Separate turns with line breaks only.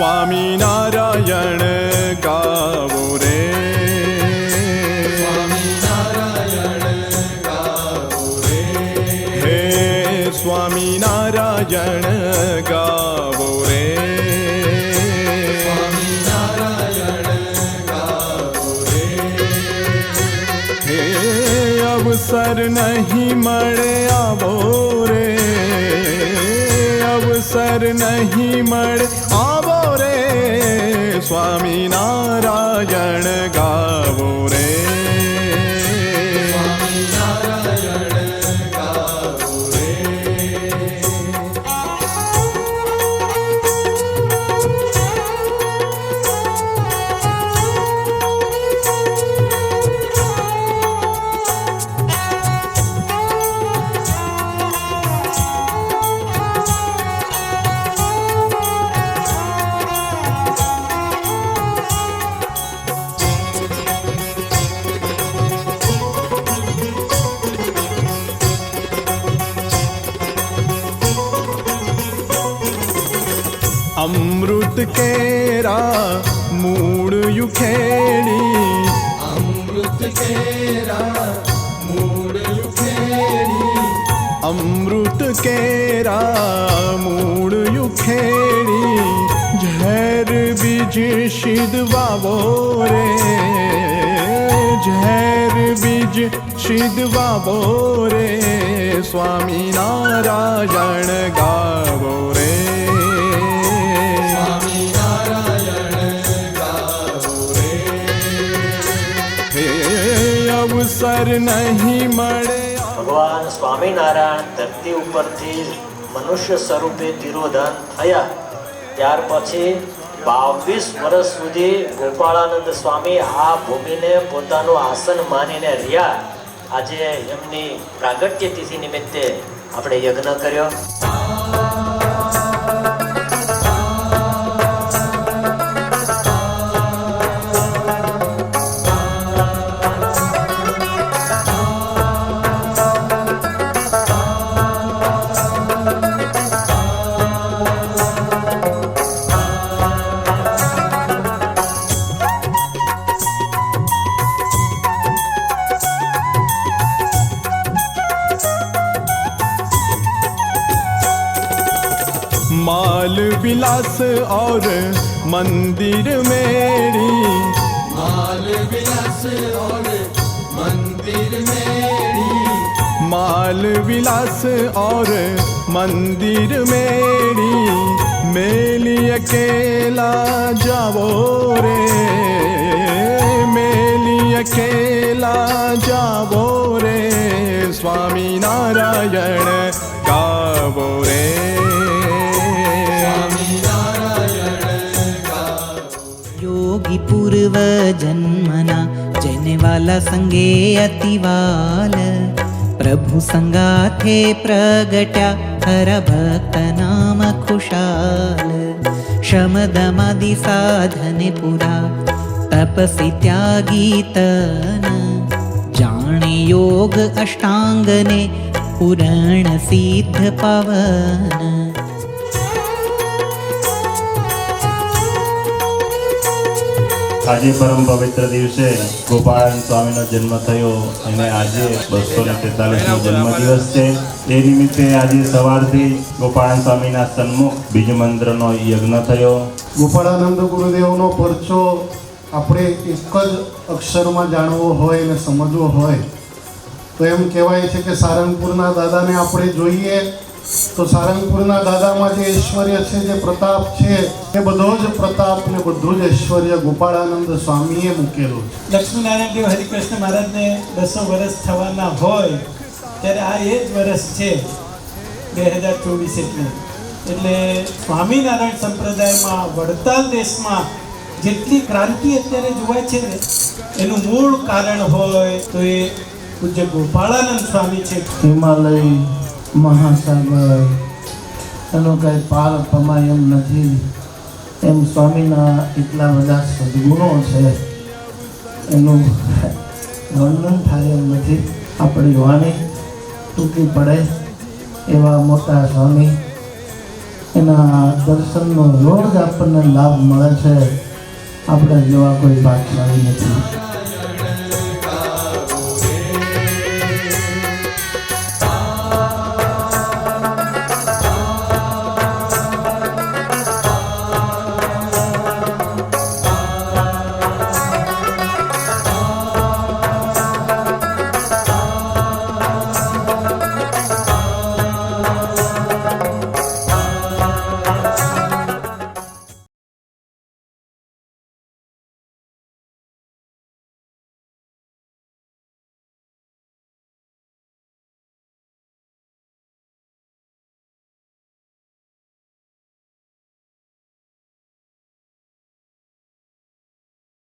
સ્વામી નારાયણ ગાવો રે,
સ્વામી નારાયણ ગાવો રે,
હે સ્વામી નારાયણ ગાવો રે,
સ્વામી નારાયણ ગાવો રે,
હે અવસર નહીં મળે આવો રે, અવસર નહીં મળે આવો રે, સ્વામી નારાયણ ગાવો રે,
સ્વામી નારાયણ ગાવો રે.
અમૃત કેરા મૂળ યુખેડી,
અમૃત કેરા મૂળ યુખેડી,
અમૃત કેરા મૂળ યુખેડી, ઝેર બીજ શીદ વાવો રે, ઝેર બીજ શીદ વાવો રે, સ્વામી નારાયણ ગાવો રે,
સ્વામી નારાયણ ગાવો રે,
હે અવસર નહીં મળે.
ભગવાન સ્વામિનારાયણ ધરતી ઉપરથી મનુષ્ય સ્વરૂપે તિરોધાન થયા ત્યાર પછી 22 વર્ષ સુધી ગોપાળાનંદ સ્વામી આ ભૂમિને પોતાનું આસન માનીને રહ્યા. આજે એમની પ્રાગટ્ય તિથિ નિમિત્તે આપણે યજ્ઞ કર્યો.
माल विलास और मंदिर मेरी,
माल विलास और मंदिर मेरी,
माल विलास और मंदिर मेरी, मेली अकेला जावो रे, मेली अकेला जावो रे, स्वामी नारायण गावो रे,
योगी पूर्व जन्मना जैने वाला संगे अतिवाल, प्रभु संगाथे प्रगट्या हर भक्त नाम खुशाल, शमदमादि साधने पुरा तपसि त्यागी तन, जाने योग अष्टांगने पुराण सिद्ध पवन,
આજે પરમ પવિત્ર દિવસે ગોપાળાનંદ સ્વામીનો જન્મ થયો અને આજે 243મો જન્મદિવસ છે. એ નિમિત્તે આજે સવારથી ગોપાળાનંદ સ્વામીના સન્મુખ બીજ મંત્રનો યજ્ઞ થયો.
ગોપાળાનંદ ગુરુદેવનો પરચો આપણે એક જ અક્ષરમાં જાણવો હોય અને સમજવો હોય તો એમ કહેવાય છે કે સારંગપુરના દાદાને આપણે જોઈએ તો સારંગપુરના દાદામાં જે ઐશ્વર્ય છે, જે પ્રતાપ છે, એ બધો જ પ્રતાપ ને બધું જ ઐશ્વર્ય ગોપાળાનંદ સ્વામીએ મૂકેલું છે.
લક્ષ્મીનારાયણ દેવ હરિકૃષ્ણ મહારાજને 200 વર્ષ થવાના હોય ત્યારે આ એ જ વર્ષ છે 2024 એટલે સ્વામિનારાયણ સંપ્રદાયમાં વડતાલ દેશમાં જેટલી ક્રાંતિ અત્યારે જોવાય છે ને એનું મૂળ કારણ હોય તો એ પૂજ્ય ગોપાળાનંદ સ્વામી છે.
હિમાલય મહાસાગર એનો કંઈ પાર પમાય એમ નથી, એમ સ્વામીના એટલા બધા સદગુણો છે એનું વર્ણન થાય એમ નથી. આપણી વાણી ટૂંકી પડે એવા મોટા સ્વામી એના દર્શનનો રોજ આપણને લાભ મળે છે. આપણે જેવા કોઈ ભાગ્યશાળી નથી.